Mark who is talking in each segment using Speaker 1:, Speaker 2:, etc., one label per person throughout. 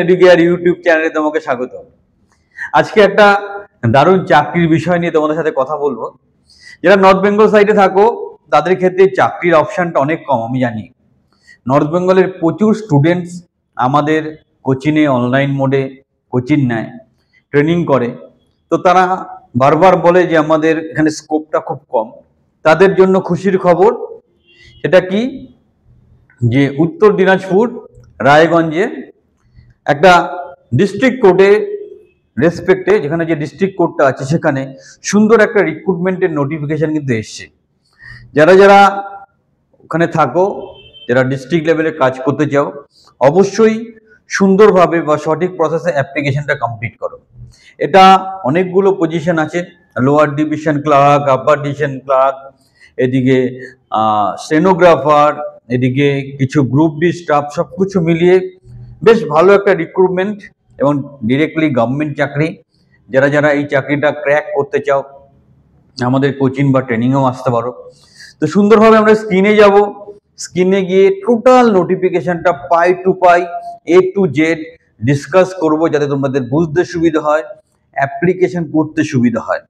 Speaker 1: Educare YouTube চ্যানেলে তোমাকে স্বাগত। আজকে একটা দারুণ চাকরির বিষয় নিয়ে তোমাদের সাথে কথা বলবো। যারা নর্থ বেঙ্গল সাইডে থাকো তাদের ক্ষেত্রে চাকরির অপশনটা অনেক কম, আমি জানি। নর্থ বেঙ্গলের প্রচুর স্টুডেন্টস আমাদের কোচিংয়ে অনলাইন মোডে কোচিং নেয়, ট্রেনিং করে। তো তারা বারবার বলে যে আমাদের এখানে স্কোপটা খুব কম। তাদের জন্য খুশির খবর, সেটা কি যে উত্তর দিনাজপুর রায়গঞ্জে একটা ডিস্ট্রিক্ট কোর্টে রেসপেক্টে, যেখানে যে ডিস্ট্রিক্ট কোর্টটা আছে সেখানে সুন্দর একটা রিক্রুটমেন্টের নোটিফিকেশন কিন্তু এসছে। যারা যারা ওখানে থাকো, যারা ডিস্ট্রিক্ট লেভেলে কাজ করতে চাও, অবশ্যই সুন্দরভাবে বা সঠিক প্রসেসে অ্যাপ্লিকেশনটা কমপ্লিট করো। এটা অনেকগুলো পজিশন আছে, lower division clerk, upper division clerk, এদিকে স্টেনোগ্রাফার, এদিকে কিছু গ্রুপ ডি স্টাফ, সব কিছু মিলিয়ে বেশ ভালো একটা রিক্রুটমেন্ট এবং ডিরেক্টলি গভর্নমেন্ট চাকরি। যারা যারা এই চাকরিটা ক্র্যাক করতে চাও আমাদের কোচিং বা ট্রেনিংয়েও আসতে পারো। তো সুন্দরভাবে আমরা স্ক্রিনে যাব, স্ক্রিনে গিয়ে টোটাল নোটিফিকেশনটা পাই two pi A to Z discuss করব, যাতে তোমাদের বুঝতে সুবিধা হয়, অ্যাপ্লিকেশন করতে সুবিধা হয়।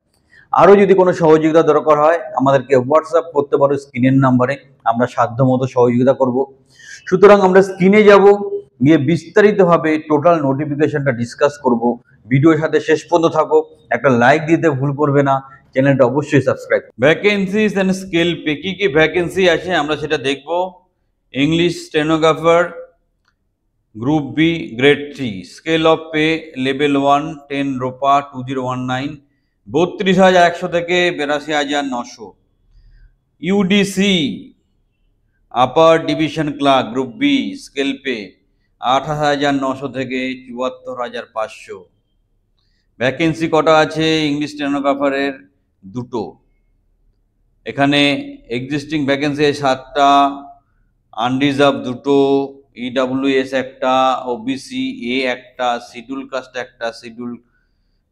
Speaker 1: আরও যদি কোনো সহযোগিতা দরকার হয় আমাদেরকে হোয়াটসঅ্যাপ করতে পারো স্ক্রিনের নাম্বারে, আমরা সাধ্যমতো সহযোগিতা করব। সুতরাং আমরা স্ক্রিনে যাব, গিয়ে বিস্তারিতভাবে টোটাল নোটিফিকেশনটা ডিসকাস করব। ভিডিওর সাথে শেষ পর্যন্ত থাকো, একটা লাইক দিতে ভুল করবে না, চ্যানেলটা অবশ্যই subscribe. Vacancies and scale pay, কি কি ভ্যাকেন্সি আছে আমরা সেটা দেখব। English stenographer, group B, grade 3, scale of pay level 1 10 ROPA 2019, 32,100 থেকে 82,900। UDC upper division clerk group B, scale pay 28,900 থেকে 74,500। ভ্যাকেন্সি কটা আছে? ইংলিশ স্টেনোগ্রাফারের দুটো, এখানে এক্সিস্টিং ভ্যাকেন্সি 7টা, আনরিজার্ভ দুটো, ইডাব্লিউএস একটা, ওবিসি এ একটা, শিডিউল কাস্ট একটা, শিডিউল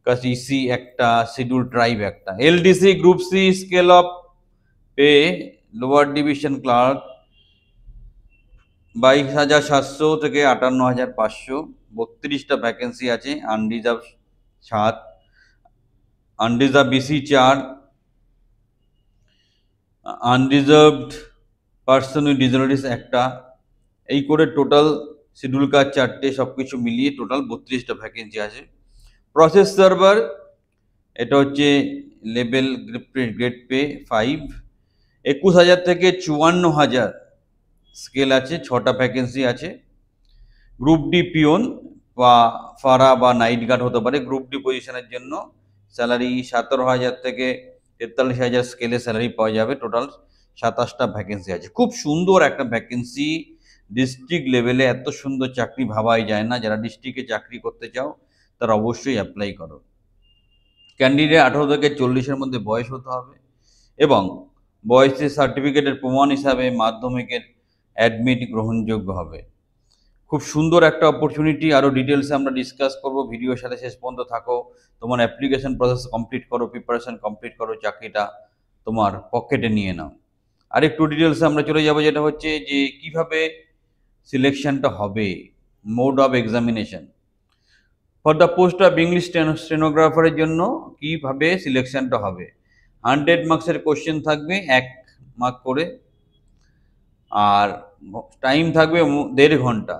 Speaker 1: কাস্ট ইসি একটা, শিডিউল ট্রাইব একটা। LDC group C scale of pay lower division clerk 22,700 থেকে 58,500, 32টা ভ্যাকেন্সি আছে। Unreserve 7, unreserve BC 4, unreserved person with disabilities একটা। এই করে টোটাল শিডিউল কাস্ট 4টে, সব কিছু মিলিয়ে টোটাল 32টা ভ্যাকেন্সি আছে। প্রসেস সার্ভার, এটা হচ্ছে লেভেল গ্রেড পে 5, 21,000 থেকে 54,000 স্কেল আছে, 6টা ভ্যাকেন্সি আছে। গ্রুপ ডি পিওন বা ফারা বা নাইট গার্ড হতে পারে। গ্রুপ ডি পজিশনের জন্য স্যালারি 17,000 থেকে 43,000 স্কেলে স্যালারি পাওয়া যাবে। টোটাল 27টা ভ্যাকেন্সি আছে। খুব সুন্দর একটা ভ্যাকেন্সি, ডিস্ট্রিক্ট লেভেলে এত সুন্দর চাকরি ভাবাই যায় না। যারা ডিস্ট্রিক্টে চাকরি করতে চাও তারা অবশ্যই অ্যাপ্লাই করো। ক্যান্ডিডেট 18 থেকে 40-এর মধ্যে বয়স হতে হবে এবং বয়সের সার্টিফিকেটের প্রমাণ হিসাবে মাধ্যমিকের অ্যাডমিট গ্রহণযোগ্য হবে। খুব সুন্দর একটা অপরচুনিটি। আরও ডিটেলসে আমরা ডিসকাস করব, ভিডিওর সাথে শেষ পর্যন্ত থাকো। তোমার অ্যাপ্লিকেশন প্রসেস কমপ্লিট করো, প্রিপারেশন কমপ্লিট করো, চাকরিটা তোমার পকেটে নিয়ে নাও। আরেকটু ডিটেলসে আমরা চলে যাব, যেটা হচ্ছে যে কিভাবে সিলেকশনটা হবে, mode of examination for the post of English স্টেনোগ্রাফারের জন্য কিভাবে সিলেকশনটা হবে। 100 মার্কসের কোশ্চেন থাকবে, 1 মার্ক করে, আর টাইম থাকবে 1.5 ঘন্টা।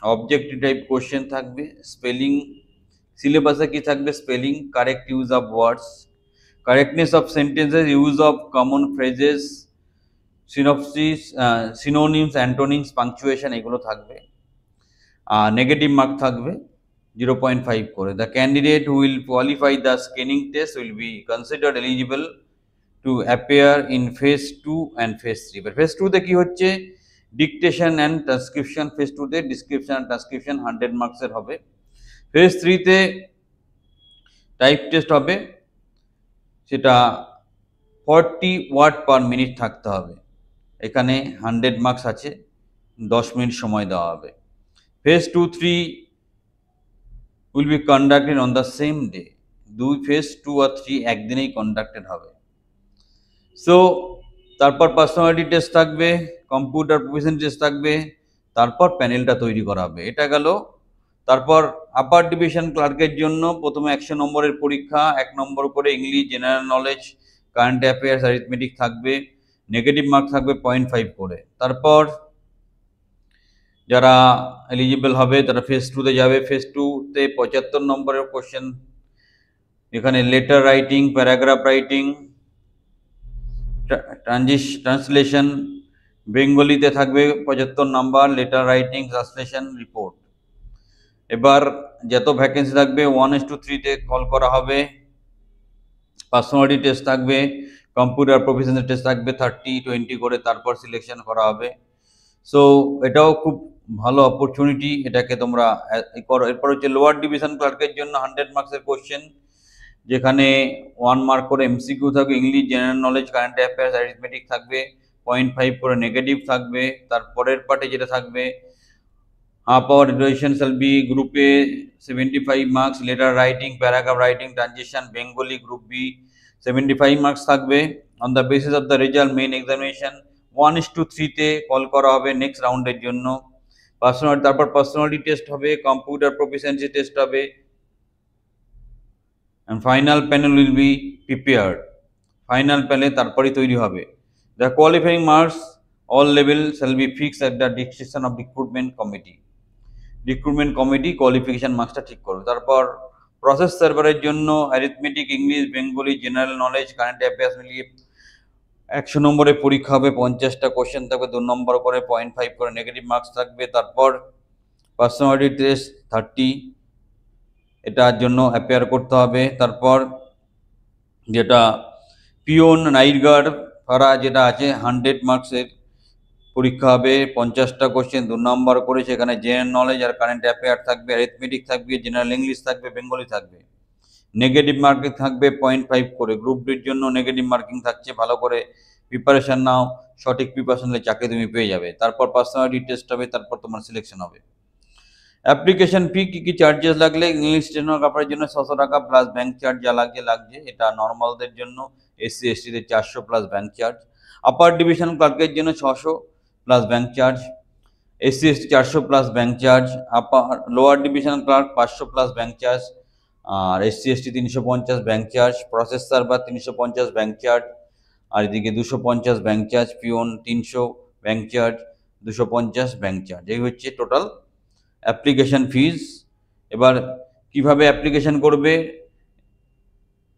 Speaker 1: অবজেক্টিভ টাইপ কোশ্চেন থাকবে। স্পেলিং সিলেবাসে কি থাকবে? Spelling, correct use of words, correctness of sentences, use of common phrases, synopsis, synonyms, antonyms, punctuation, এগুলো থাকবে। নেগেটিভ মার্ক থাকবে 0.5 করে। The candidate will qualify the screening test will be considered eligible to appear in phase 2 and phase 3। এবার phase 2তে কি হচ্ছে? Dictation and transcription. Phase 2তে description and transcription 100 মার্কসের হবে। ফেজ 3তে টাইপ টেস্ট হবে, সেটা 40 ওয়ার্ড পার মিনিট থাকতে হবে। এখানে 100 মার্কস আছে, 10 মিনিট সময় দেওয়া হবে। Phase 2-3 will be conducted on the same day. Phase 2 আর 3 একদিনেই কন্ডাক্টেড হবে। সো তারপর পার্সোনালিটি টেস্ট থাকবে, কম্পিউটার প্রফিসিয়েন্সি টেস্ট থাকবে, তারপর প্যানেলটা তৈরি করা হবে। এটা গেল তারপর আপার ডিভিশন ক্লার্কের জন্য প্রথমে 100 নম্বরের পরীক্ষা, 1 নম্বর করে English, general knowledge, current affairs, arithmetic থাকবে, নেগেটিভ মার্ক থাকবে 0.5 করে। তারপর যারা এলিজিবল হবে তারা ফেজ 2-তে যাবে। ফেজ 2-তে 75 নম্বরের কোশ্চেন, এখানে letter writing, paragraph writing, translation, বেঙ্গলিতে থাকবে 75 number, letter writing, translation, report. এবার যত ভ্যাকেন্সি থাকবে 1:3-তে কল করা হবে। পার্সোনালিটি টেস্ট থাকবে, কম্পিউটার প্রফেশনাল টেস্ট থাকবে 30-20 করে, তারপর সিলেকশন করা হবে। সো এটাও খুব ভালো অপরচুনিটি, এটাকে তোমরা করো। এরপর হচ্ছে লোয়ার ডিভিশন ক্লার্কের জন্য 100 মার্কসের কোশ্চেন, যেখানে 1 মার্ক করে এমসিকিউ থাকবে, English, general knowledge, current affairs, arithmetic থাকবে, 0.5 করে নেগেটিভ থাকবে। তারপরের পার্টে যেটা থাকবে, half hour duration shall be group A 75 marks, letter writing, paragraph writing, transition, Bengali group B 75 marks থাকবে। On the basis of the result main examination 1:3-তে call করা হবে নেক্সট রাউন্ডের জন্য। তারপর পার্সোনালিটি টেস্ট হবে, কম্পিউটার প্রফিসিয়েন্সি টেস্ট হবে, and final panel will be prepared. Final panel তারপরে তৈরি হবে। The qualifying marks all level shall be fixed at the discretion of recruitment committee. Recruitment committee qualification মার্কসটা ঠিক করবে। তারপর প্রসেস সার্ভারের জন্য arithmetic, English, Bengali, general knowledge, current affairs মিলিয়ে 100 নম্বরের পরীক্ষা হবে, 50টা কোশ্চেন থাকবে, 2 নম্বর করে, 0.5 করে নেগেটিভ মার্কস থাকবে। তারপর পার্সোনালিটি টেস্ট 30, এটার জন্য অ্যাপিয়ার করতে হবে। তারপর যেটা পিওন, নাইট গার্ড করা যেটা আছে 100 মার্কসের পরীক্ষা হবে, 50টা কোশ্চেন, 2 নম্বর করে, সেখানে জেনারেল নলেজ আর কারেন্ট অ্যাফেয়ার থাকবে, অ্যারিথমেটিক থাকবে, জেনারেল ইংলিশ থাকবে, বেঙ্গলি থাকবে। নেগেটিভ মার্কিং থাকবে 0.5 করে। গ্রুপ ডির জন্য নেগেটিভ মার্কিং থাকছে, ভালো করে প্রিপারেশন নাও, সঠিক প্রিপারেশন নিলে চাকরি তুমি পেয়ে যাবে। তারপর পার্সোনালিটি টেস্ট হবে, তারপর তোমার সিলেকশন হবে। অ্যাপ্লিকেশন ফি কি চার্জেস লাগলে, ইংলিশ স্টেনোগ্রাফারের জন্য 600 টাকা প্লাস ব্যাংক চার্জ যা লাগছে, এটা নর্মালদের জন্য, এসসি এসটিদের 400 plus bank charge. Upper division ক্লার্কের জন্য 600 plus bank charge, SC ST 400 plus bank charge. Lower division clerk 500 plus bank charge, আর SC ST 350 bank charge, process server 350 bank charge, আর এদিকে 250 bank charge, peon 300 bank charge, 250 bank charge. এই হচ্ছে total application fees. এবার কিভাবে application করবে,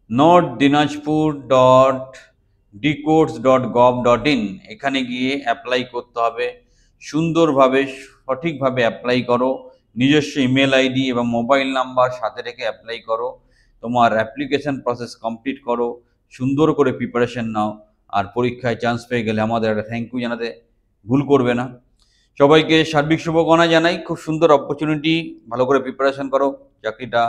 Speaker 1: northdiনাজপুর.dcodes.gov.in এখানে গিয়ে অ্যাপ্লাই করতে হবে। সুন্দরভাবে সঠিকভাবে অ্যাপ্লাই করো, নিজস্ব ইমেল আইডি এবং মোবাইল নাম্বার সাথে রেখে অ্যাপ্লাই করো। তোমার অ্যাপ্লিকেশন প্রসেস কমপ্লিট করো, সুন্দর করে প্রিপারেশন নাও, আর পরীক্ষায় চান্স পেয়ে গেলে আমাদের একটা থ্যাংক ইউ জানাতে ভুল করবে না। সবাইকে সার্বিক শুভকামনা জানাই। খুব সুন্দর অপরচুনিটি, ভালো করে প্রিপারেশন করো, চাকরিটা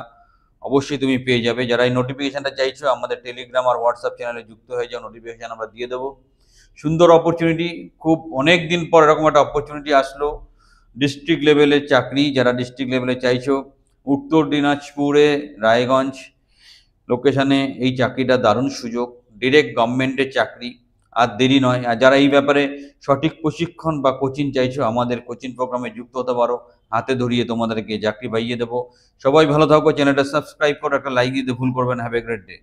Speaker 1: অবশ্যই তুমি পেয়ে যাবে। যারা এই নোটিফিকেশনটা চাইছো আমাদের টেলিগ্রাম আর হোয়াটসঅ্যাপ চ্যানেলে যুক্ত হয়ে যাও, নোটিফিকেশন আমরা দিয়ে দেবো। সুন্দর অপরচুনিটি, খুব অনেক দিন পর এরকম একটা অপরচুনিটি আসলো, ডিস্ট্রিক্ট লেভেলের চাকরি। যারা ডিস্ট্রিক্ট লেভেলে চাইছো, উত্তর দিনাজপুরে রায়গঞ্জ লোকেশানে এই চাকরিটা দারুণ সুযোগ, ডিরেক্ট গভর্নমেন্টের চাকরি, আর দেরি নয়। আর যারা এই ব্যাপারে সঠিক প্রশিক্ষণ বা কোচিং চাইছো, আমাদের কোচিং প্রোগ্রামে যুক্ত হতে পারো, হাতে ধরিয়ে তোমাদেরকে চাকরি পাইয়ে দেবো। সবাই ভালো থাকো, চ্যানেলটা সাবস্ক্রাইব করো, একটা লাইক দিতে ভুল করবেন। Have a great day.